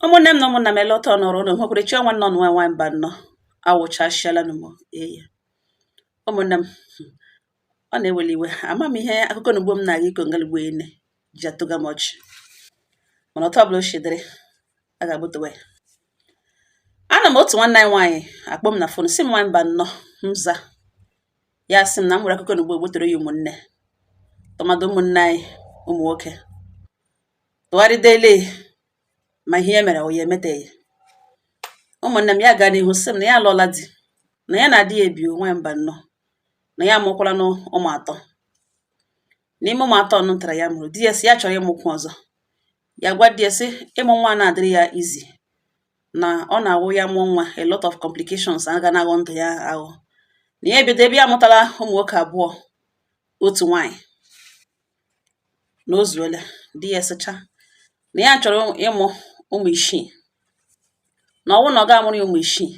Ụmụnne m na ụmụnna m elọta ọnọrọ unu nwekwara chi ọnwa nọ nwa nwa mba nnọọ awụchasịala m eya ụmụnne m ọ na-eweli iwe ama m ihe akụkọ n'ugbo m na-aga iko ngalugbo ene ji atụga m ọchị mana ọtọ ọbụla o shidere a ga-agbutewe ya. Ana m otu nwanne anyị nwaanyị akpọ m na fon si m nwa mba nnọọ mza ya sị m na m nwere akụkọ n'ugbo gbutere ya ụmụnne tụmadụ ụmụnne anyị ụmụ nwoke tụgharịdele ma ihe mere o ya emeteghị. Ụmụnne m ya gaa n'ihu sị m na ya alụọla di na ya na-adị ya ebi nwa mba nnọọ na ya amụkwala n'ụmụ atọ. N'ime ụmụ atọ ọ nụtara ya mụrụ di ya si ya chọrọ ịmụkwu ọzọ, ya gwa di ya sị ịmụ nwa na-adịrị ya izi na ọ na-awụ ya mụọ nwa a lot of complications aga na-aghọ ndụ ya aghọ, na ya ebido ebe ya amụtala ụmụ nwoke abụọ otu nwaanyị na o zuola. Di ya sịcha na ya chọrọ ịmụ ụmụ isii na ọnwụ na ọ ga-amụrụ ya ụmụ isii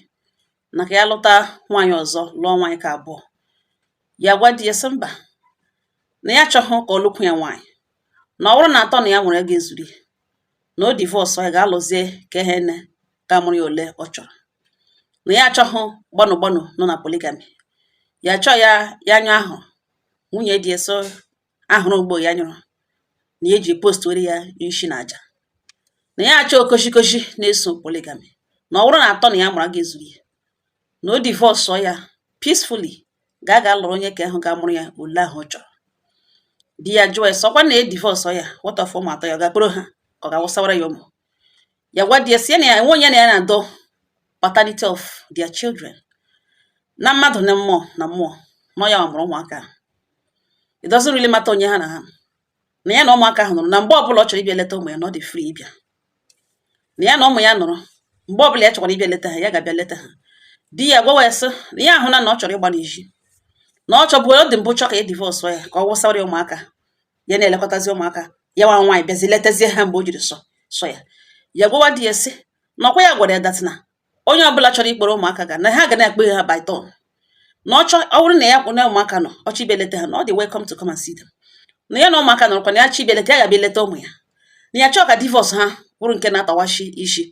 na ka ya lụta nwaanyị ọzọ lụọ nwaanyị ka abụọ. Ya gwa di ya sị mba na ya achọghị ka ọ lụkwu ya nwaanyị na ọ bụrụ na atọ na ya nwere ya ga-ezuru ya na o divorce ya ga-alụzie ka ihe nne ga-amụrụ ya ole ọ chọrọ, na ya achọghị gbanụ gbanụ nọ na polygamy. Ya chọọ ya anyụ ahụ nwunye di ya so ahụrụ ugbo ya nyụrụ na eji post were ya isi na aja, na ya achọ okoshikoshi na-eso polygamy na ọ bụrụ na atọ na ya mụrụ ga-ezuru ya na o divorce ya peacefully ga lụrụ onye ka ahụ ga-amụrụ ya ole ahụ ọ chọrọ. Di ya jụọ ya sọkwa na divorce ya what of ụmụ atọ ya ga-akpụrụ ha ka ọ ga-awụsawara ya ụmụ. Ya gwa di ya si na ya nwe onye na ya na-adọ paternity of their children na mmadụ na mmụọ nọ ya mụrụ ụmụaka. It doesn't really matter onye ha na ya na ụmụaka ahụ nụrụ na mgbe ọbụla ọ chọrọ ịbịa leta ụmụ ya na ọ dị free ịbịa, na ya na ụmụ ya nụrụ mgbe ọbụla ya chọkwara ịbịa leta ha ya ga-abịa leta ha. Di ya gwawa ya sị na ya ahụ na ọ chọrọ ịgba n'ezi na ọ chọbụ ọ dị mbụ chọ ka ya divorce ya ka ọ wụsawara ụmụaka ya na-elekọtazi ụmụaka ya nwa nwaanyị bịazi letazie ha mgbe o jiri sọ ya. Ya gwawa di ya sị na ọkwa ya gwara ya dat na onye ọbụla chọrọ ikpere ụmụaka ga na ha ga na-ekpe ha by turn, na ọ bụrụ na ya kwụ na ụmụaka nọ ọchọ ịbịa leta ha na ọ dị welcome to come and see them, na ya na ụmụaka nọrọkwa na ya chi ịbịa leta ya ga-abịa leta ụmụ ya, na ya chọọ ka divorce ha bụrụ nke na-atawashi isi,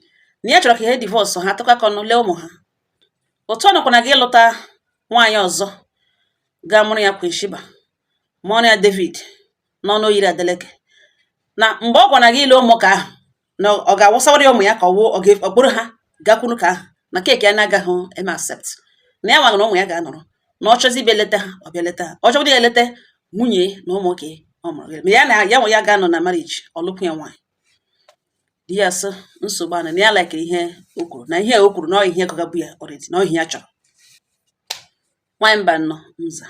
na ya chọrọ ka ihe divorce ha tụkwa ka ọnụ lee ụmụ ha. Otu ọ nọkwa na gị ịlụta nwaanyị ọzọ ga-amụrụ ya Queen Sheba mụọrọ ya David n'ọnụ oyiri Adeleke, na mgbe ọ gwara gị ile ụmụ ka ahụ na ọ ga-awụsawara ya ụmụ ya ka ọ kpụrụ ha gakwuru ka ahụ na keeki ya na-agaghị eme accept, na ya nwaghị na ụmụ ya ga-anọrọ na ọ chọzi ịbịa leta ha ọ bịa leta ha, ọ chọbụrụ ya eleta nwunye na ụmụ nwoke ọ mụrụ ma ya na ya nwe ya ga-anọ na marriage ọ lụkwu ya nwaanyị. Di ya sị nsogbu ana na ya laikiri ihe o kwuru na ihe o kwuru na ọ ihe kọgabụ ya already na ọ ihe ya chọrọ. Nwaanyị mba nnọọ nza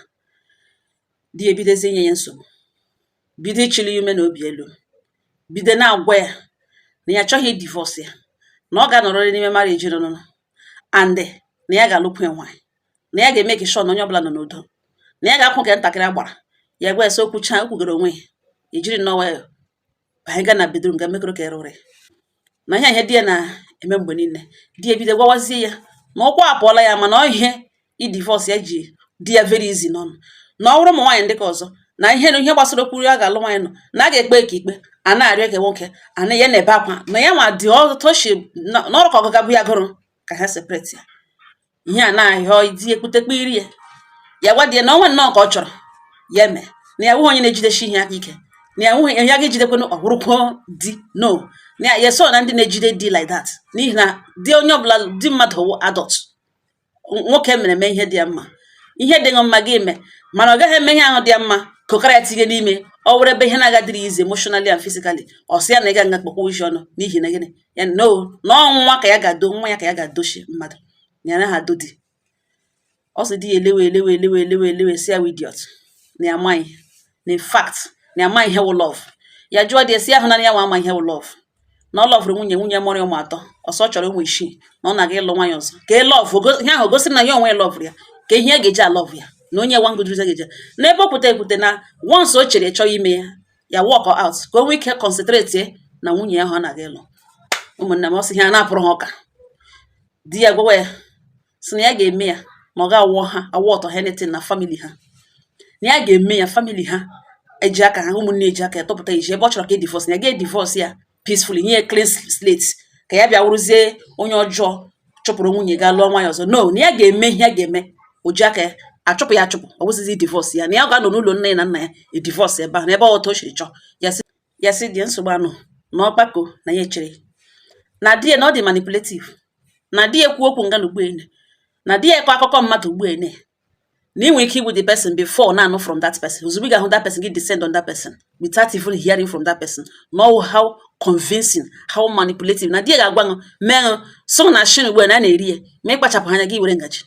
di ya ebidozie inye ya nsogbu, bido ịchịli ya ume na obi elu, bido na-agwa ya na ya achọghị divorce ya na ọ ga-anọrọ n'ime marriage nọ and na ya ga-alụkwu ya nwaanyị, na ya ga-eme ka sure na onye ọbụla nọ n'udo, na ya ga-akwụ nke ntakịrị agbara. Ya gwa ya sị okwucha okwugoro onwe ya ejiri nnọọ ya anyị gaa na bedroom ga mekọrọ ka erụrị na ihe di ya na-eme mgbe niile. Di ya bido gwawazie ya na ụkwụ apụọla ya mana ọ ihe divorce ya ji di ya very easy n'ọnụ, na ọ bụrụ ụmụ nwaanyị ndị ka ọzọ na ihe gbasara okwu ya ga-alụ nwaanyị nọ na a ga-ekpe ka ikpe a na-arịọ ka nwoke a na ya na-ebe akwa na ya nwa dị ọtọchi n'ọrụ ka ọgụga bụ ya gụrụ ka ha separate ya. Ihe a na-ahịọ di ekwutekpe iri ya. Ya gwa di ya na ọnwa nnọọ ka ọ chọrọ ya mee na ya nwụghị onye na-ejidechi ihe aka ike, na ya nwụghị ya ga-ejidekwana ọ bụrụkwa di no na ya so na ndị na-ejide di like that n'ihi na di onye ọbụla di mmadụ adult nwoke mere eme ihe dị ya mma ihe dị mma gị eme mana ọ gaghị eme ihe ahụ dị ya mma kokara ya tinye n'ime ọ were ebe ihe na-agadịrị ize emotionally and physically ọ sị ya na ị ga nga kpọkwa isi ọnụ n'ihi na gịnị ya no na ọnwa ka ya ga-ado nwa ya ka ya ga-adochi mmadụ ya na ha do di. Ọ sị di ya elewe si ya idiot na ya amaghị na in fact na ya amaghị ihe wụ love. Ya jụọ di ya si ahụ na ya nwa ama ihe wụ love na ọ lọvụrụ nwunye mụrụ ụmụ atọ ọsọ chọrọ ụmụ isii na ọ na-aga ịlụ nwaanyị ọzọ ka lọvụ ihe ahụ gosiri na ya onwe ya lọvụrụ ya ka ihe ga-eji alọvụ ya na onye nwa ngudurize ga-eje n'ebe o ekwute na once o chere chọọ ime ya walk out ka o nwee ike concentrate na nwunye ahụ ọ na-aga ịlụ. Ụmụnne m ọ sị ihe a na-apụrụ ha ụka. Di ya gwawa ya sị na ya ga-eme ya na ọ ga-awụ ha awụ ọtọ anything na family ha, na ya ga-eme ya family ha eji aka ha ụmụnne eji aka ya tọpụta iji ebe ọ chọrọ ka divorce ya ga divorce ya peacefully nye clean slate ka ya bịa wụrụzie onye ọjọọ chụpụrụ nwunye ga lụọ nwaanyị ọzọ. No, na ya ga-eme ihe ya ga-eme o ji aka ya achụpụ ya achụpụ, ọ bụzizi divorce ya, na ya ga-anọ n'ụlọ nne na nna ya divorce ebe ahụ, n'ebe ọtọ o siri chọọ ya sị dị nsogbu anụ na ọgbakọ na ya echere na di ya na ọ dị manipulative, na di ya ekwu okwu nga na ugbuene, na di ya ekwe akụkọ mmadụ ugbuene, na ị nwere ike igbu the person before na-anụ from that person. Ozugbo ị ga-ahụ that person gị descend on that person without even hearing from that person. Know how convincing, how manipulative. Na di ya ga-agwa mee so na shin ugbu na na-eri ya ma ịkpachapụ anya gị were ngaji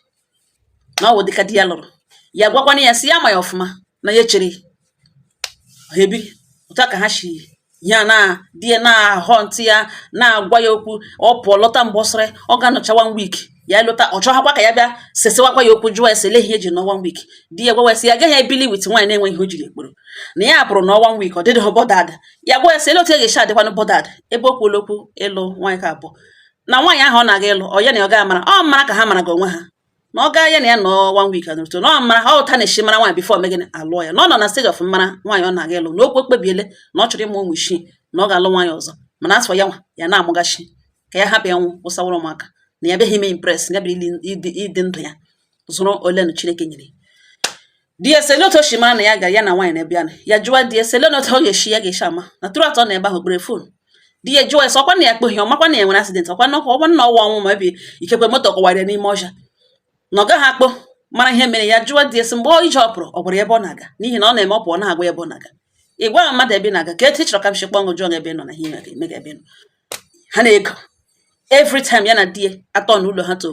na ọ dịka di ya lụrụ ya, gwakwana ya si ya ma ya ọfụma na ya echere ha ebiri otu aka ha shi ya na di ya na-ahọ ntị ya na-agwa ya okwu. Ọ pụọ lọta mgbe ọsịrị ọ ga-anọcha 1 week ya lọta ọ chọghakwa ka ya bịa sesewakwa ya okwu jụọ ese ihe eji nọ 1 week. Di ya gwa ya sị ya agaghị ebili wit nwaanyị na-enweghị ihe o jiri ekporo na ya pụrụ nọ 1 week ọ dịdị bọdad. Ya gwa ya sị ele otu ga-esi adịkwanụ bọdad ebe o kwuola okwu ịlụ nwaanyị ka abụọ na nwaanyị ahụ ọ na-aga ịlụ ọ ya na ọ ga-amara ọ mara ka ha mara gị onwe ha na ọ gaa ya na ya nọ 1 week anụrụto na ọ mara ha ụta na-eshi mara nwaanyị bifọ megịnị alụọ ya na ọ nọ na stage of mara nwaanyị ọ na-aga ịlụ na okwu ekpebiele na ọ chọrọ ịmụ ụmụ isii na ọ ga-alụ nwaanyị ọzọ, mana asọ ya nwa ya na-amụgachi ka ya hapụ ya nwụ ụsawụrụ ụmụaka na ya bịaghị ime impress ya bịa ịdị ndụ ya zụrụ ole na Chineke nyere. Di ya sele otu o shi mara na ya ga ya na nwaanyị na-ebịa na ya jụwa di ya sele na otu ọ ga-eshi ya ga-eshi ama na tụrụ atọ na ebe ahụ kpere fon. Di ya jụọ ya sọ ọkwa na ya kpọghị ọmakwa na ya nwere accident ọkwa na ọwa ọnwụ ma ebi ikekwe moto kọwara ya n'ime ọja na ọ gaghị akpọ mara ihe mere. Ya jụọ di ya sị mgbe ije ọ pụrụ ọ gwara ebe ọ na-aga n'ihi na ọ na-eme ọ pụọ na-agwa ebe ọ na-aga. Ị gwa mmadụ ebe na-aga ka etu ị chọrọ ka m shi kpọọ jụọ ebe nọ na ihe eme ebe nọ. Ha na-ego every time ya na di ya atọ n'ụlọ ha to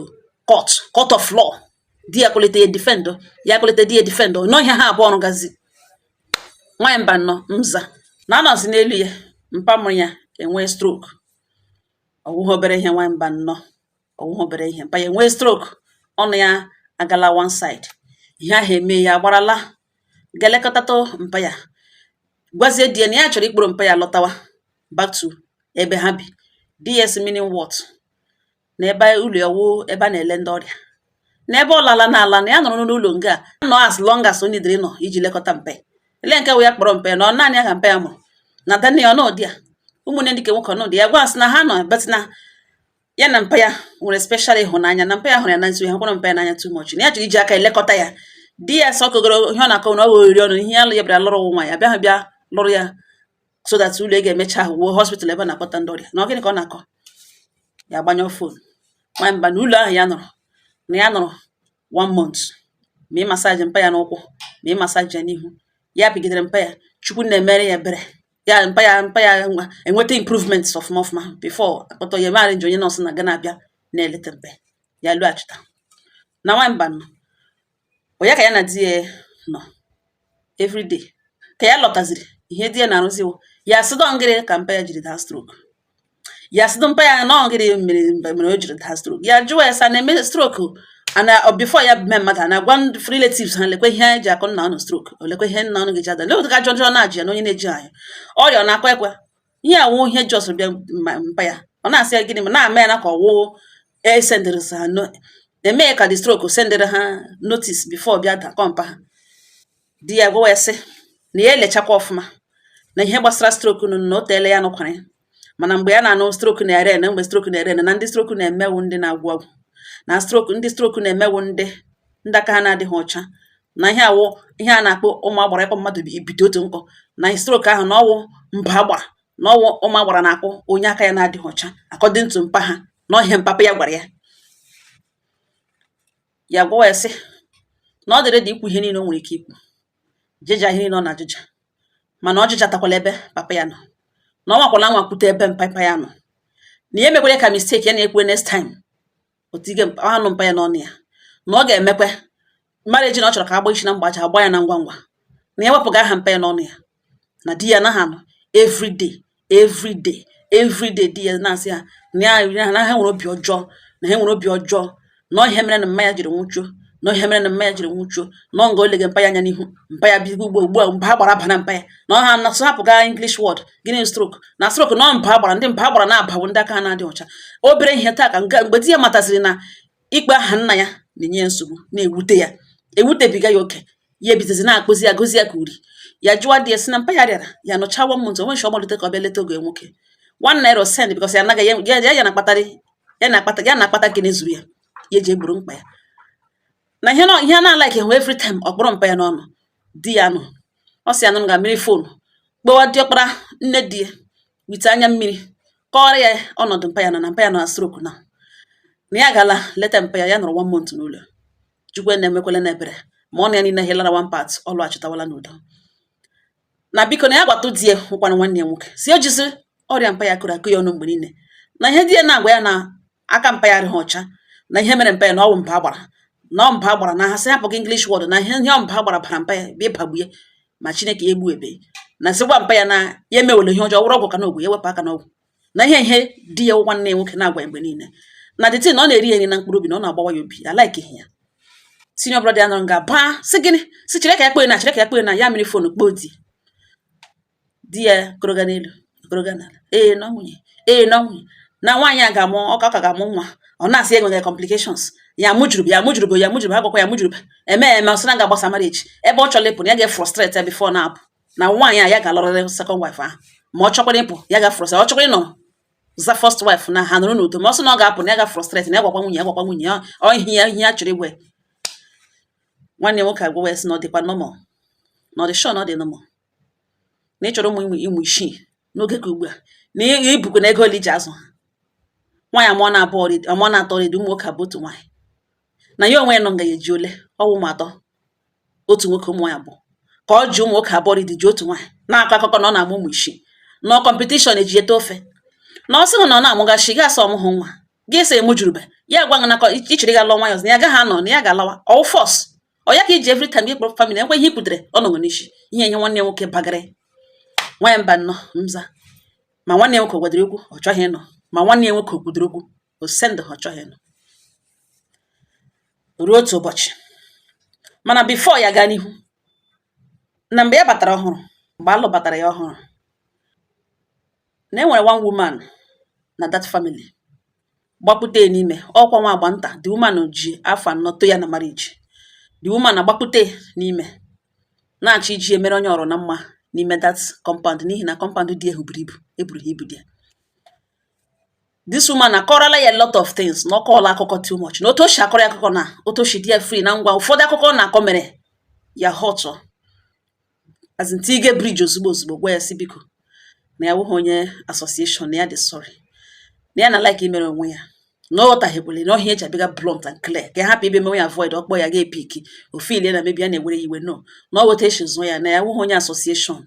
court of law. Di ya kwalite ya defend ya kwalite di ya defend nọ ihe ha abụọ ọrụ gazi. Nwaanyị mba nọ mza na anọzi n'elu ya mpa mụrụ ya enwee stroke. Ọwụghị obere ihe nwaanyị mba nọ ọwụghị obere ihe mpa ya enwee stroke ọnụ ya agala one side. Ihe ahụ eme ya gbarala ga-elekọtatụ mpa ya gwazie di ya na ya chọrọ ikporo mpa ya lọtawa back to ebe ha bi. Di ya si meaning what na ebe ụlọ ya wụ ebe a na-ele ndị ọrịa na ebe ọ lala n'ala na ya nọrọ n'ụlọ nga nọ as long as onye dịrị nọ iji lekọta mpa ya. Ele nke wụ ya kpọrọ mpa ya na ọ naanị ya ka mpa ya mụrụ na dani ya ọnọdụ ya ụmụnne ndị ke nwoke ọnọdụ ya gwa asị na ha nọ bet na ya na mpa ya nwere special ịhụnanya na mpa ya hụrụ ya na nso ha kwara mpa ya n'anya too much na ya chọrọ iji aka elekọta ya. Di ya sọ kogoro ihe ọ na-akọ na ọ bụ ori ọnụ ihe ya lụ ya bịara lụrụ nwa ya bịa lụrụ ya so that ụlọ ga-emecha ahụ wuo hospital ebe a na-akpọta ndị ọrịa na ọ gịnị ka ọ na-akọ ya gbanyụọ fon. Nwaanyị mba na ụlọ ahụ ya nọrọ 1 month ma ị masaji mpa ya n'ụkwụ ma ị masaji ya n'ihu. Ya bigidere mpa ya Chukwu na-emere ya ebere ya mpa ya enweta improvements ọfụma before akpọtọ ya mara nje onye nọọsụ na ga na-abịa na-eleta mpa ya lụghachita na nwaanyị mba nọ onye ka ya na di ya nọ everyday ka ya lọtaziri ihe di ya na-arụziwo ya sịdọ ngịrị ka mpa ya jiri daa stroke. Ya sịdọ mpa ya nọ ngịrị mere o jiri daa stroke. Ya jụọ ya sa na-eme stroke ana before ya mee mmadụ na gwa relatives ha lekwe ihe eji akọ nna ọnụ stroke olekwe ihe nna ọnụ gị ji ada leotu ka jọjọ na-ajị ya na onye na-eji anyị ọrịa ọ na-akwa ekwe ihe awụ ihe jos bịa mpa ya ọ na-asị ya gịnị ma na-ama ya na ka ọwụ esendịrị ha eme ka the stroke sendịrị ha notice before bịa dakọ mpa ha. Di ya gwa ya sị na ya elechakwa ọfụma na ihe gbasara stroke nụ na o teele ya nụkwara ya mana mgbe ya na-anụ stroke na-ere na mgbe stroke na-ere na ndị stroke na-emewu ndị na-agwụ agwụ na ndị stroke na-emewu ndị aka ha na-adịghị ọcha na ihe awụ ihe a na-akpọ ụmụ agbara ịkpọ mmadụ ibido otu nkọ na stroke ahụ na ọwụ mba agbara na ọwụ ụmụ agbara na-akpọ onye aka ya na-adịghị ọcha according to mpa ha na ihe mpapa ya gwara ya. Ya gwa ya sị na ọ dịrị dị ikwu ihe niile o nwere ike ikwu jeja ihe niile ọ na-ajụja mana ọ jụjatakwala ebe papa ya nọ na ọ nwakwala nwakwute ebe mpa ya nọ na ya emekwere ka mistake ya na-ekwe next time otige anụ mpa ya n'ọnụ ya na ọ ga-emekwe mara eji na ọ chọrọ ka agba isi na mgbaji agba ya na ngwa ngwa na ya wepụga aha mpa ya n'ọnụ ya na di ya naghị anọ everyday di ya na-asị ya na ha nwere obi ọjọọ na ihe mere na mma ya jiri nwụchuo na ọ nga olege mpa ya anya n'ihu mpa ya bigo ugbu a mpa gbara aba na mpa ya na ọ ha na-asụ hapụga English word gịnị stroke na stroke na mpa gbara ndị mpa gbara na-abawụ ndị aka ha na-adị ọcha. Obere ihe taa ka mgbe di ya mataziri na ikpe aha nna ya na-enye nsogbu na-ewute ya ewutebiga ya oke ya ebidozi na-akpụzi ya gozi ya ka uri ya jụwa di ya sị na mpa ya rịara ya nọcha 1 month onwe shi ọmalite ka ọ bịa leta oge nwoke 1 naira send because ya na-akpata nke na-ezuru ya eji egburu mkpa ya na ihe na-alike hụ every time ọ kpọrọ mpa ya n'ọnụ di ya nọ ọ sị anụ ga mmiri fonu kpọwa diọkpara nne di ya wite anya mmiri kọrọ ya ọnọdụ mpa ya nọ na mpa ya nọ na stroke na ya gala leta mpa ya nọrọ 1 month n'ụlọ Chukwu na-emekwele na ebere ma ọ na ya niile helara 1 part ọ lọghachitawala n'udo na biko na ya gwatụ di ya hụkwana nwanne ya nwoke si o jizi ọrịa mpa ya kụrụ akụ ya ọnụ mgbe niile na ihe di ya na-agwa ya na aka mpa ya adịghị ọcha na ihe mere mpa ya na ọwụ mpa gbara na mpa gbara na ha sị hapụ English word na ihe mpa gbara bara mpa ya bịa ịbagbu ya ma Chineke ya egbu ebe na sịgwa mpa ya na ya emewele ihe ọjọọ wụrụ ọgwụ ka n'ogwu ya wepụ aka n'ọgwụ na ihe di ya nwanne ya nwoke na-agwa ya mgbe niile na dịtị na ọ na-eri ya nri na mkpụrụ obi na ọ na-agbawa ya obi alaike ihe ya senior brother ya nọrọ nga baa sị gịnị si Chineke ya kpee na ya mmiri fonu kpoo di ya koroga n'elu koroga n'ala na nwunye na nwaanyị a ga-amụ ọka ka ga-amụ nwa ọ na-asị enweghị complications ya mụjuru agwakwa ya mụjuru eme ọsị na ga-agbasa marriage ebe ọ chọrọ ịpụ na ya ga-frustrate before na-apụ na nwaanyị a ya ga-alọrịrị second wife ahụ ma ọ chọkwara ịpụ ya ga-frustrate ọ chọkwara ịnọ za first wife na ha nụrụ n'udo ma ọ sị na ọ ga-apụ na ya ga-frustrate na ya gwakwa nwunye ọ ihe ya chọrọ igwe nwanne nwoke agwawa ya sị na ọ dịkwa normal na ọ dị sure na ọ dị normal na ị chọrọ ụmụ isii n'oge ka ugbu a na ibukwa na ego ole iji azụ ha nwaanyị amụọ na-atọ ọrịdị ụmụ nwoke abụ otu nwaanyị na ya onwe ya nọ nga ya eji ole ọwụ ụmụ atọ otu nwoke ụmụ ya abụọ ka ọ ji ụmụ nwoke abụọ ọrịdị ji otu nwaanyị na-akọ akụkọ na ọ na-amụ ụmụ isii na kọmpetishọn eji ete ofe na ọ sị na ọ na-amụgachi ga asa ọmụhụ nwa gị esa emujurube ya gwa na ichiri ga lụọ nwanyị ọzọ na ya agaghị anọ na ya ga-alawa ọwụ fọs ọ ya ka iji every time ịkpọrọ famili ekwe ihe ikwutere ọ nọgụ n'isi ihe nwanne nwoke bagara nwaanyị mba nnọọ mza ma nwanne nwoke gwadoro okwu ọ chọghị ịnọ ma nwanne nwoke kwudoro okwu o send ọ chọghị ịnọ ruo otu ụbọchị mana before ya gaa n'ihu na mgbe ya batara ọhụrụ mgbe alụ batara ya ọhụrụ na enwere one woman na that family gbapute n'ime ọkwa nwa agba nta the woman ji afọ 4 to ya na marriage the woman agbapute n'ime na-achọ iji emere onye ọrụ na mma n'ime that compound n'ihi na compound dị eburu ibu dị. This woman akọrọla ya a lot of things na ọkọọla akụkọ too much na otu o si akọrọ ya akụkọ na otu o si dị ya free na ngwa ụfọdụ akụkọ na-akọ mere ya họtọ azintige bridge ozugbo gwa ya si biko na ya wụghị onye association na ya dị sorry na ya na like imere onwe ya na ọ ghọtaghịkwele na ọhịa eji abịga blunt and clear ka ya hapụ ibe menwe ya avoid ọkpọ ya ga-epiki ofilie na mebi ya na-ewere iwe no na ọ weta echi zụọ ya na ya wụghị onye association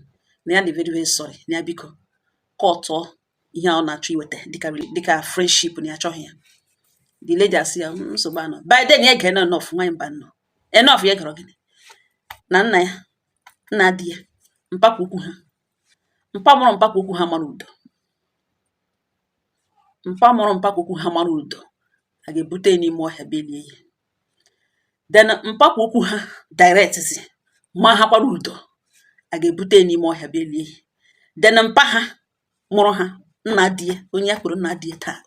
na ya dị very very sorry na ya biko kọtụọ ihe ọ na-achọ iweta dịka friendship na ya achọghị ya. The lady asị ya nsogbu anọ by then ya gere enough nwanyị mba nnọọ enough ya gere gịnị na nna ya nna di ya mpakwa ukwu ha mpa mụrụ mpakwa ukwu ha mara udo mpa mụrụ mpakwa ukwu ha mara udo a ga-ebute n'ime ọhịa belie ya then mpakwa ukwu ha direct si ma ha kwara udo a ga-ebute n'ime ọhịa belie ya then mpa ha mụrụ ha nna di ya onye kwuru nna di ya taa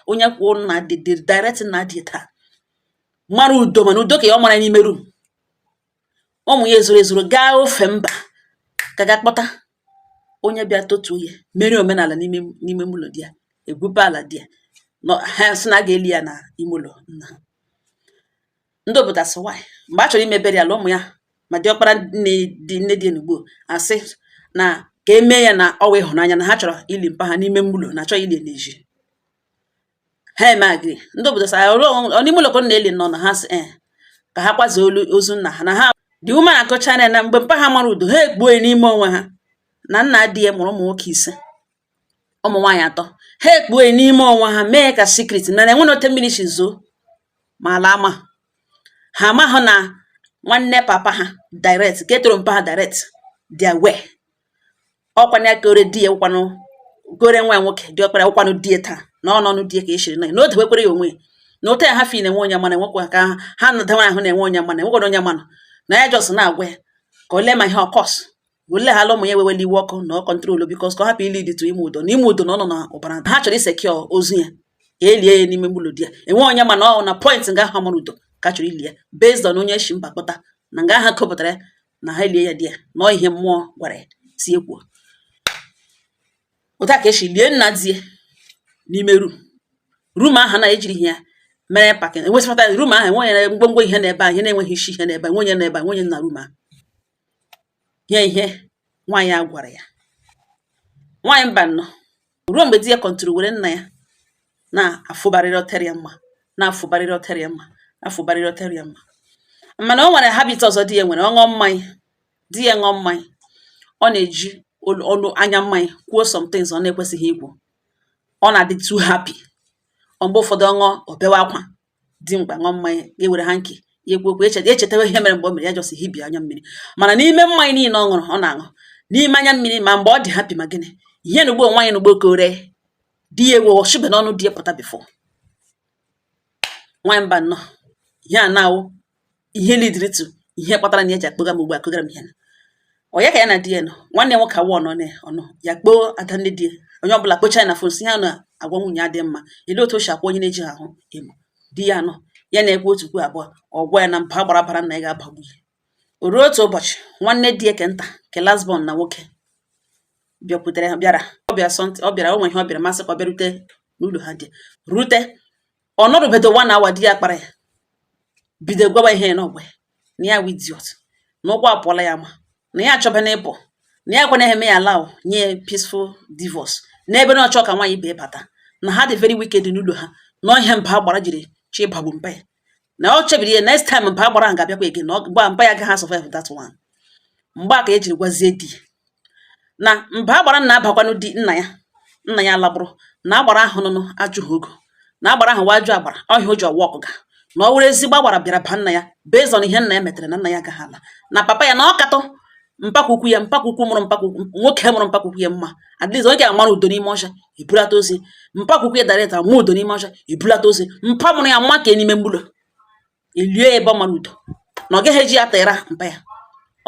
onye kwuru nna di direct nna di ya taa mara udo mana udo ka ya ọ mara n'ime room ụmụ ya ezoro gaa ofe mba ka ga kpọta onye bịa totuo ya mere omenala n'ime ụlọ di ya egwupe ala di ya no ha sị na ga-eli ya na ime ụlọ nna ndị obodo asị nwaanyị mgbe a chọrọ imebere ya ala ụmụ ya ma dị ọkpara nne di n'ugbo asị na ka emee ya na ọwa ịhụnanya na ha chọrọ ili mpa ha n'ime ụlọ na achọ ili n'ezi ha eme agri ndị obodo sị n'ime ụlọ ka ọ na-eli nọ na ha sị ka ha kwazie ozu nna ha na ha dị ume na akọchara na mgbe mpa ha mara udo ha ekpuo n'ime onwe ha na nna di ya mụrụ ụmụ nwoke 5 ụmụ nwaanyị 3 ha ekpuo n'ime onwe ha mee ka secret na enwe na ote mmiri si zoo ma ala ama ha amahụ na nwanne papa ha direct ka etoro mpa ha direct dị awe ọkwana ya kore di ya ụkwanụ gore nwa nwoke dị ọkpara ụkwanụ di ya taa na ọnọnụ di ya ka eshiri na o debekwere ya onwe na ote ya ha fi na-enwe onye mana nwekwa ka ha nọdawa ahụ na-enwe onye mana nwekwa onye mana na ya jos na-agwa ya ka o lee ma ihe ọkọs ole ha ala ụmụ ya wewele iwe ọkụ na ọ kọntrolu bikos ka ọ hapụ ili dị tụ ime udo na ime udo na ọ nọ na ụbara ha chọrọ isekio ozu ya elie ya n'ime mgbulu di ya enwe onye mana ọ na point nga ha mara udo ka chọrọ ili ya based on onye shi mba kpọta na nga ha kọpụtara ya na ha elie ya di ya na ihe mmụọ gwara ya si ekwuo otu a ka esi lie nna die n'ime room ahụ na-ejiri ihe ya mere pakin enwesịpụta room ahụ enweghị ngwongwo ihe n'ebe ahụ ihe na-enweghị isi ihe n'ebe nwenye n'ebe nwenye na room ahụ ihe nwaanyị a gwara ya nwaanyị mba nnọọ ruo mgbe di ya kọntụrụ were nna ya na-afụbarịrị ọtere ya mma na-afụbarịrị ọtere ya mma afụbarịrị ọtere ya mma mana o nwere habit ọzọ di ya nwere ọṅụ mmanya di ya ṅụọ mmanya ọ na-eji ọnụ anya mmanya kwuo some things ọ na-ekwesịghị ikwu ọ na-adị too happy mgbe ụfọdụ ọṅụ obewe akwa di mkpa ṅụọ mmanya ga-ewere ha nke ya ekwu okwu echetawa ihe mere mgbe o mere ya jọsi hibia anya mmiri mana n'ime mmanya niile ọ ṅụrụ ọ na-aṅụ n'ime anya mmiri ma mgbe ọ dị happy ma gịnị ihe n'ugbo nwaanyị n'ugbo kore di ya ewe ọchụbe n'ọnụ di ya pụta before nwaanyị mba nnọọ ihe a na-awụ ihe lidiri tu ihe kpatara na eji akpọga m ugbu akpọgara m ihe na onye ka ya na di ya nọ nwanne nwoke awụ ọnọ ya kpoo ada ndị di ya onye ọbụla kpocha ya na fon si ha na-agwa nwunye ya dị mma ele otu o si akwa onye na-eji ahụ emo di ya nọ ya na-ekwu otu kwu abụọ ọgwa ya na mba gbara bara na ya ga-abagbu ya o ruo otu ụbọchị nwanne di ya ke nta ke lasbon na nwoke bịakwutere ha bịara ọ bịara onwe ihe ọ bịara masị ka ọ bịarute n'ụlọ ha dị rute ọnọdụbedo nwa na awa di ya kpara ya bido gwaba ihe n'ọgwe na ya widiot na ụgwọ apụọla ya ma na ya achọba na ịpụ na ya kwana eme ya allow nye peaceful divorce n'ebe na ọchọ ka nwaanyị bee bata na ha dị very wicked n'ụlọ ha na ihe mba gbara jiri chi ịbagbu mpa ya na ọ chebiri ya next time mba gbara ga-abịakwa ege na gba mpa ya agaghị survive that one mgbe a ka ejiri gwazie di na mba gbara na-abakwanụ di nna ya labụrụ na agbara ahụ nụnụ ajụghị ogo na agbara ahụ wajụ agbara ọhịa o ji ọwa ọkụga na ọ were ezigbo agbara bịara ba nna ya based on ihe nna ya metere na nna ya agaghị ala na papa ya na ọ katọ mpakwukwu ya mpakwukwu mụrụ mpakwukwu nwoke mụrụ mpakwukwu ya mma at least onye ga-amara udo n'ime ọcha ebulata ozi mpakwukwu ya dara mụ udo n'ime ọcha ebulata ozi mpa mụrụ ya mma ka n'ime mgbulo elie ebe ọ mara udo na ọ gaghị eji ya tera mpa ya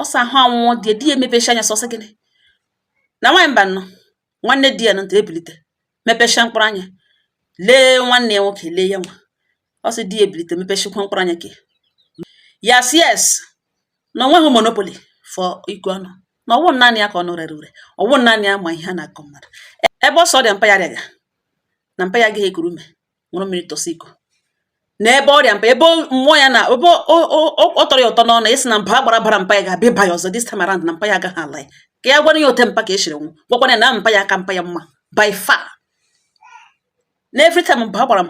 ọsọ ahụ anwụọ di ya emepecha anya sọsọ gịnị na nwaanyị mba nnọọ nwanne di ya na ntị ebilite mepecha mkpụrụ anya lee nwanne ya nwoke lee ya nwa ọsị di ya ebilite mepechikwa mkpụrụ anya ke yes na onweghị monopoly for iko ọnụ na ọwụ naanị ya ka ọnụ rere ure ọwụ naanị ya ma ihe a na-akọ mmadụ ebe ọsọ ọrịa mpa ya rịaga na mpa ya agaghị ekuru ume ṅụrụ mmiri tọsị iko na ebe ọrịa mpa ebe mmụọ ya na ebe ọ tọrọ ya ụtọ n'ọnụ esi na mpa gbara bara mpa ya ga-abịa ịba ya ọzọ this time around na mpa ya agaghị ala ya ka ya gwara ya ote mpa ka eshiri nwụ gwakwana ya na mpa ya aka mpa ya mma by far na every time mpa gbara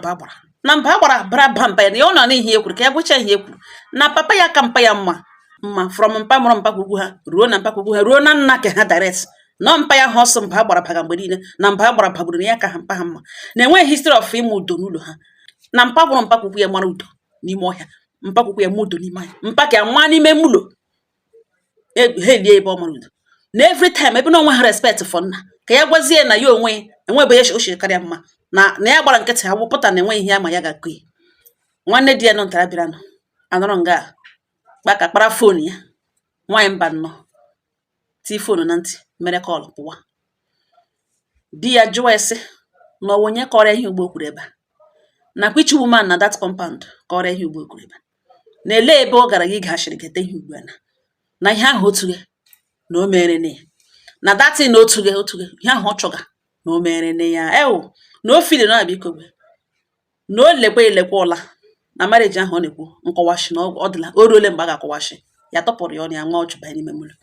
na mpa gbara bara ba mpa ya na ya ọ nọ n'ihe ekwuru ka ya gwecha ihe ekwuru na papa ya aka mpa ya mma from mpa mụrụ mpakwukwu ha ruo na mpakwukwu ha ruo na nna ka ha direct nọ mpa ya ha ọsọ mpa gbara baga mgbe niile na mpa gbara bagburu na ya ka ha mpa ha mma na-enweghị history of ime udo n'ụlọ ha na mpa gwụrụ mpakwukwu ya mara udo n'ime ọhịa mpakwukwu ya ma udo n'ime ahịa mpa ka ya nwa n'ime mụlọ ha elie ebe ọ mara udo na every time ebe na onwe ha respect for nna ka ya gwazie na ya onwe enwebe ya ochiri karịa mma na ya gbara nkịtị ha wụpụta na enweghị ihe ya ma ya ga-akụ ya nwanne di ya nọ ntara bịara nọ anọrọ nga gbaka kpara fon ya nwaanyị mba nnọọ tii fonu na ntị mere kọl pụwa di ya jụọ esi na ọ onye kọrọ ihe ugbo kwuru ebe a na which woman na that compound kọrọ ihe ugbo kwuru ebe na ele ebe ọ gara gị gashiri gete ihe ugbo na ihe ahụ otuge na o mere ne ya na datin na otuge ihe ahụ ọ chọga na o mere ne ya ewu na o fili na abịa ikogbe na o lekwa ụla na marriage ahụ ọ na-ekwu nkọwashi na ọ dịla o ruole mgbe a ga-akọwashi ya tọpụrụ ya ọnụ ya nwa ọchụ banye n'ime mụlọ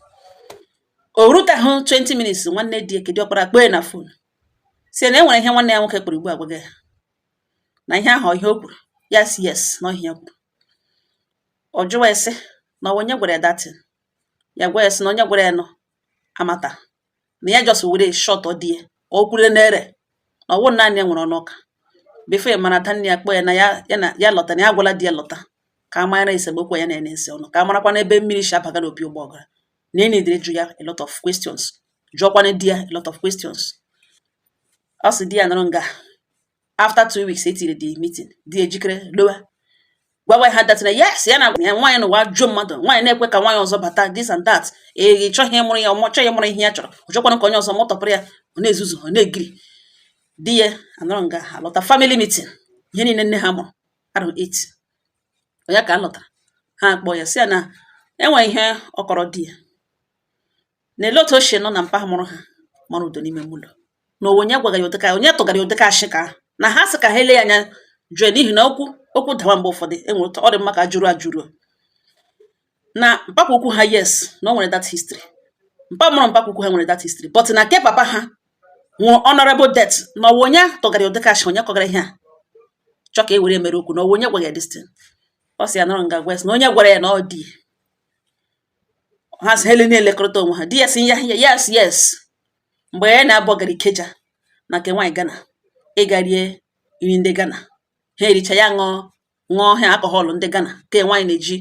o rutehụ 20 minutes nwanne di ekedi ọkpara kpee na fon si na enwere ihe nwanne ya nwoke kpụrụ ugbu a gwaga ya na ihe ahụ ihe o kwuru yes na ọhịa kwuru ọ jụwa esi na onye gwara ya datin ya gwa ya si na onye gwara ya nọ amata na ya jọs were shọt ọ dị ya o kwure n'ere na ọwụ naanị ya nwere ọnụ ọka before mana tanne ya kpọ ya na ya lọta na ya gwala di ya lọta ka a mara esemokwu ya na-enese ọnụ ka a marakwa n'ebe mmiri shi abaga n'opi ụgbọ ọgara na ị na-edere jụ ya a lot of questions jụọkwana di ya a lot of questions ọ sị di ya nọrọ nga after 2 weeks etiri the meeting di ejikere lowa gwawa ha datina yes ya na nwaanyị n'ụwa jụọ mmadụ nwaanyị na-ekwe ka nwaanyị ọzọ bata this and that ị chọghị ịmụrụ ya chọghị ịmụrụ ihe ya chọrọ ọ chọkwana ka onye ọzọ mụtọpụrụ ya ọ na-ezuzu ọ na-egiri di ya anọrọ nga alọta family meeting ihe niile nne ha mụrụ arụ 8 onye ka alọtara ha akpọ ya si ya na enwe ihe ọkọrọ di ya na ele otu ochie nọ na mpa ha mụrụ ha mara udo n'ime mụlọ na onye gwara ya ụdịka onye tụgara ya ụdịka ashị ka na ha sị ka ha ele ya anya jụọ n'ihi na okwu dawa mgbe ụfọdụ enwere ọ dị mma ka jụrụ ajụrụ na mpakwa ukwu ha yes na o nwere that history mpa mụrụ mpakwa ukwu ha nwere that history but na ke papa ha nwụrụ honorable death na ọwa onye tụgara ya ụdịka ashị onye kọgara ihe a chọ ka e were mere okwu na ọwa onye gwara ya destin ọ sị ya nọrọ nga gwa na onye gwara ya na ọ dị ha sị hele na-elekọrịta onwe ha di ya sị ya yes mgbe ya na-abọgara Ikeja na nke nwaanyị Ghana ịga rie nri ndị Ghana ha ericha ya ṅụọ ha alcohol ndị Ghana ke nwaanyị na-eji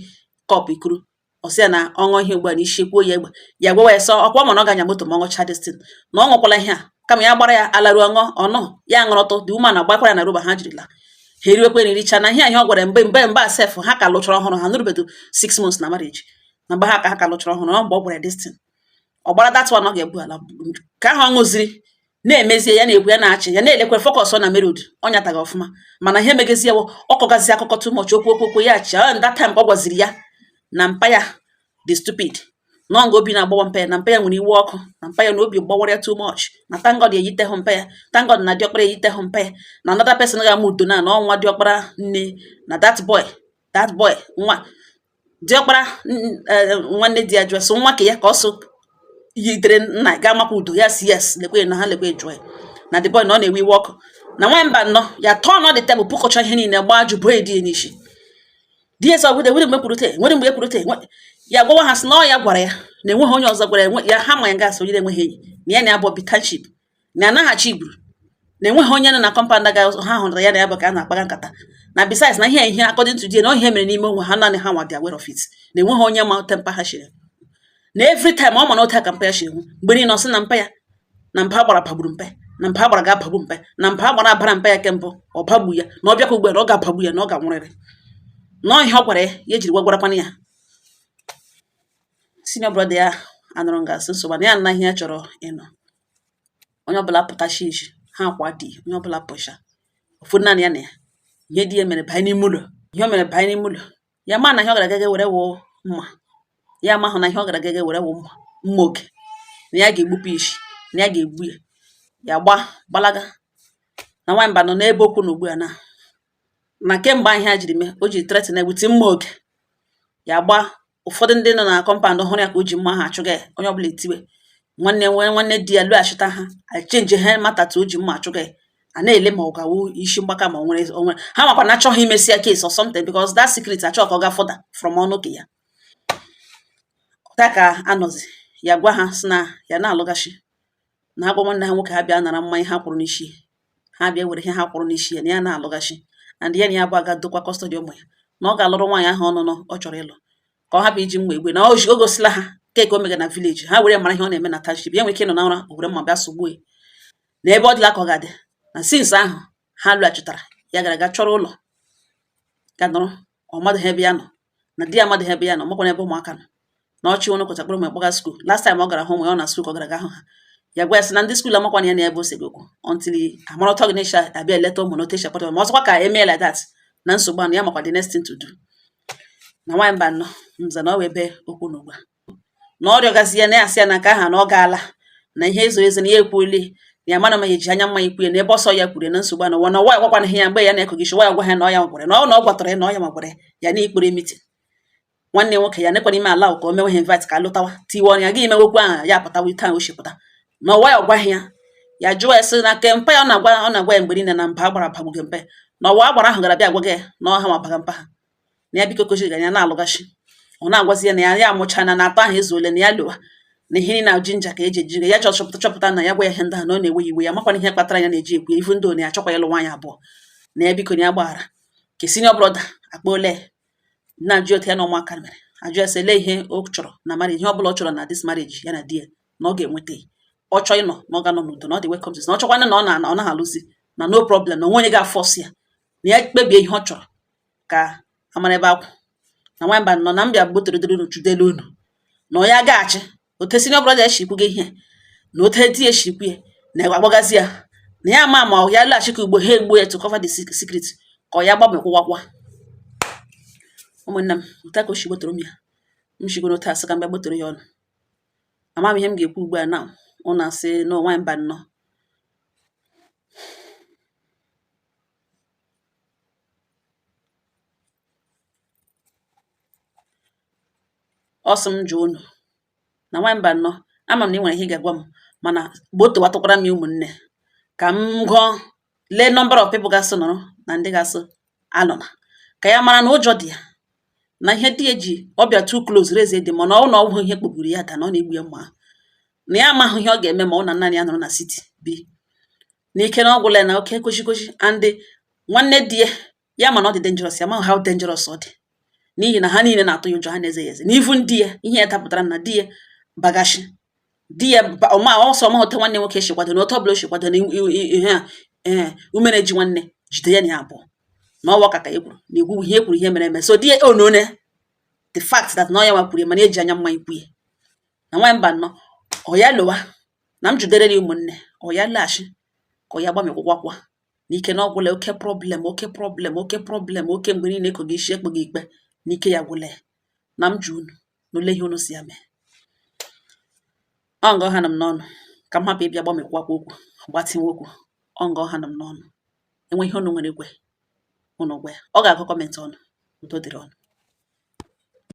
kọpụ ikuru ọ sị ya na ọṅụ ihe ugbu a na isi kwuo ya egbe ya gwawa ya sọ ọkwa ma na ọ ga-anya moto ma ọ ṅụcha destin na ọ ṅụkwala ihe a kama ya gbara ya alaruo ọnọ ya ṅụrọtụ dị woman agbakwara ya na roba ha jirila ha eriwekwe nricha na ihe ọ gwara mgbe asef ha ka lụchara ọhụrụ ha nụrụbedo 6 months na marriage na mgbe ha ka lụchara ọhụrụ ọ mgbe ọ gwara destin ọ gbara that one ọ ga-ebu ala ka ahụ ọ ṅụziri na-emezie ya na-egwu ya na-achị ya na-elekwe fọkọs na merod ọ nyataghị ọfụma mana ihe megezie ọ kọgazi akụkọ too much okwu ya chi that time ka ọ gwaziri ya na mpa ya dị stupid na ọnga obi na-agbawa mpa ya na mpa ya nwere iwe ọkụ na mpa ya na obi gbawara ya too much na tangod eyite hụ mpa ya tangod na diọkpara eyite hụ mpa ya na another person ga-ama udo na ọnwa diọkpara nne na that boy nwa diọkpara nwanne di ya jụọ so nwa ka ya ka ọ so yitere nna ga-amakwa udo ya si yes lekwe na ha lekwe joy na the boy na ọ na-ewe iwe ọkụ na nwamba nnọ ya tọọ nọ dị tebụl pụkọcha ihe niile gbaa jụ boy dị n'isi di ya sọ nwere mgbe ekwurute ya gwawa ha sị na ọ ya gwara ya na enweghị onye ọzọ gwara ya ha ma ya gasị onye na-enweghị enyi na ya na-abụ bitanship na anaghachi igburu na enweghị onye nọ na kọmpand ha hụrụ ya na ya bụ ka a na-akpaga nkata na besides na ihe according to di na ihe mere n'ime onwe ha naanị ha nwa dị aware of it na enweghị onye ma tempa ha shiri na every time ọ ma na otu aka mpa ya shiri mgbe niile ọ sị na mpa ya na mpa gbara pagburu mpa na mpa gbara ga-apagbu mpa na mpa gbara abara mpa ya kembụ ọ bagbu ya na ọ bịakwa ugbu a na ọ ga-apagbu ya na ọ ga-anwụrịrị na ihe ọ gwara ya ejiri gwagwarakwana ya senior brother ya anụrụ ngasị nsogbu na ya na ihe ya chọrọ ịnọ onye ọbụla pụta shishi ha akwa dị onye ọbụla pụcha ụfọdụ naanị ya na ya ihe di ya mere banye n'ime ụlọ ihe o mere banye n'ime ụlọ ya ma na ihe ọ gara gaga were wụ mma ya ma hụ na ihe ọ gara gaga were wụ mma oge na ya ga-egbupụ isi na ya ga-egbu ya gbalaga na nwamba nọ n'ebe okwu na ugbu a na kemgbe ahụ ya jiri mee o ji tretin egbuti mma oge ya gba ụfọdụ ndị nọ na kọmpand hụrụ ya ka o ji mma ha achụga ya onye ọbụla etiwe nwanne di ya lụghachita ha achenji ha matata o ji mma achụga ya a na-ele ma ọ gawo isi mgbaka ma onwere ha makwa na achọghị imesi ya case or something because that secret achọ ka ọ ga fọda from ọnụ ke ya ta ka anọzi ya gwa ha sị na ya na-alụgachi na agwa nwanne ha nwoke ha bịa nara mmanya ha kwụrụ n'isi ha bịa were ihe ha kwụrụ n'isi ya na ya na-alụgachi and ya na ya bụ aga dokwa kọstọdi ụmụ ya na ọ ga-alụrụ nwaanyị ahụ ọnụnụ ọ chọrọ ịlụ ka ọ hapụ iji mma egbe na o gosila ha keke o mega na vileji ha were mara ihe ọ na-eme na township ya nwere ike ịnọ na ụra o were mma bịa sogbuo ya na ebe ọ dịla ka ọ ga-adị na since ahụ ha lụghachitara ya gara aga chọrọ ụlọ ga nọrọ ọ madụ ha ebe ya nọ na di ya amadụ ha ebe ya nọ makwana ebe ụmụaka nọ na ọchị ụnụ kọchakpụrụ ma kpọga skuul last time ọ gara hụ ụmụ ya ọ na skuul ka ọ gara aga hụ ha ya gwa ya sị na ndị skuul amakwana ya na ebe o sego okwu until amarọta ọgnesha abịa eleta ụmụ na otesha pọtọ ma ọzọkwa ka emee like that na nsogbu anụ ya makwa the next thing to do na nwaanyị mba nọ nza na ọ wee ebe okwu na ugba na ọ rịọgazi ya na ya asị ya na nke aha na ọ gaala na ihe ezo eze na ya ekwuole na ya mana ma ya eji anya mmanya ikwu ya na ebe ọsọ ya kwuru na nsogbu anụ na nwaanyị gwakwana ihe ya mgbe ya na-ekogishi nwaanyị gwa ha na ọ ya magwara na ọ gwatara ya na ọ ya magwara ya na ikpere mitin nwanne nwoke ya nekwana ime ala ka o mewe ha invite ka alụtawa tiwe ọnya gị imewekwu aha ya pụtawa ite ahụ oshipụta na ọwa ya ọgwaghị ya jụọ ya sị na nke mpa ya ọ na-agwa ya mgbe niile na mba agbara abagbuge mpe na ọwa agbara ahụ gara bịa agwaga ya na ọha mabaga mpa ha na ya biko kochi ga ya na-alụgachi ọ na-agwazi ya na ya amụcha na atọ ahụ ezuole na ya lụwa na ihe na jinja ka eji ejiri ya chọpụta na ya gwa ya ihe ndị ahụ na ọ na-ewe iwe ya makwana ihe kpatara ya na-eji ekwu ivu ndị ya achọkwa ịlụ nwaanyị abụọ na ya biko na ya gbaghara ka senior brother akpa ole na-ajụ otu ya na ụmụaka mere ajụ ya sị ele ihe o chọrọ na marriage ihe ọ bụla ọ chọrọ na this marriage ya na di ya na ọ ga-enweta ọ chọọ ịnọ na ọ ga-anọ n'udo na ọ dị welcome na ọ chọkwana na ọ na-alụzi na no problem na onwe onye ga-afọsị ya na ya kpebie ihe ọ chọrọ ka amara ebe akwụ na nwamba nọ na mbịa gbotorodoro n'chudelu unu na ọ ya gaghachi ote senior brother eshikwugo ihe na ote di eshikwu ya na agbagazi ya na ya ma ya laghachi ka ugbo ha egbuo ya to cover the secret ka ọ ya gbabekwụwakwa ụmụnne m ụta ka o shi gbotoro m ya m shigoro taa sị ka mgbe gbotoro ya ọnụ ama m ihe m ga-ekwu ugbu a na ụnụ asị na nwamba nnọọ ọ sị m jụọ unu na nwamba nnọọ ama m na ị nwere ihe ị ga-agwa m mana gbotowatụkwara m ya ụmụnne ka m gụọ lee number of people gasị nọrọ na ndị gasị anọ ka ya mara na ụjọ dị ya na ihe dị ya ji ọbịa too close reze dị mana ọ na ọgwụ ihe kpogburu ya da na ọ na-egbu ya mma na ya amaghị ihe ọ ga-eme ma ọ na nna ya nọrọ na siti bi n'ike na ọgwụla na oke kochikochi and nwanne di ya mana ọ dị dangerous ya amaghị how dangerous ọ dị n'ihi na ha niile na-atụ ya ụjọ ha na-eze ya eze n'ivu ndị ya ihe ya dapụtara na di ya bagashi di ya ọma ọsọ ọmaghọta nwanne nwoke chikwado na otu ọbụla o chikwado na ihe a umere ji nwanne jide ya na ya abụọ na ọwa ka e kwuru na egwu ihe kwuru ihe mere eme so di ya onone the fact that na ọ ya nwakwuru mana eji anya mma ikwu ya na nwamba nnọọ ọ ya lụwa na m jụdere ya ụmụnne ọ ya laghachi ka ọ ya gbamịkwụkwakwa n'ike na ọgwụla oke problem oke mgbe niile eko gị isi ekpe gị ikpe n'ike ya gwụla ya na m jụ unu n'ole ihe unu si ya mee ọ nga ọha na m n'ọnụ ka m hapụ ịbịa gbamịkwụkwakwa okwu gbatinwe okwu ọ nga ọha na m n'ọnụ enwe ihe unu nwere ikwe unu gwa ya ọ ga-agụ kọmentị ọnụ udo dịrị ọnụ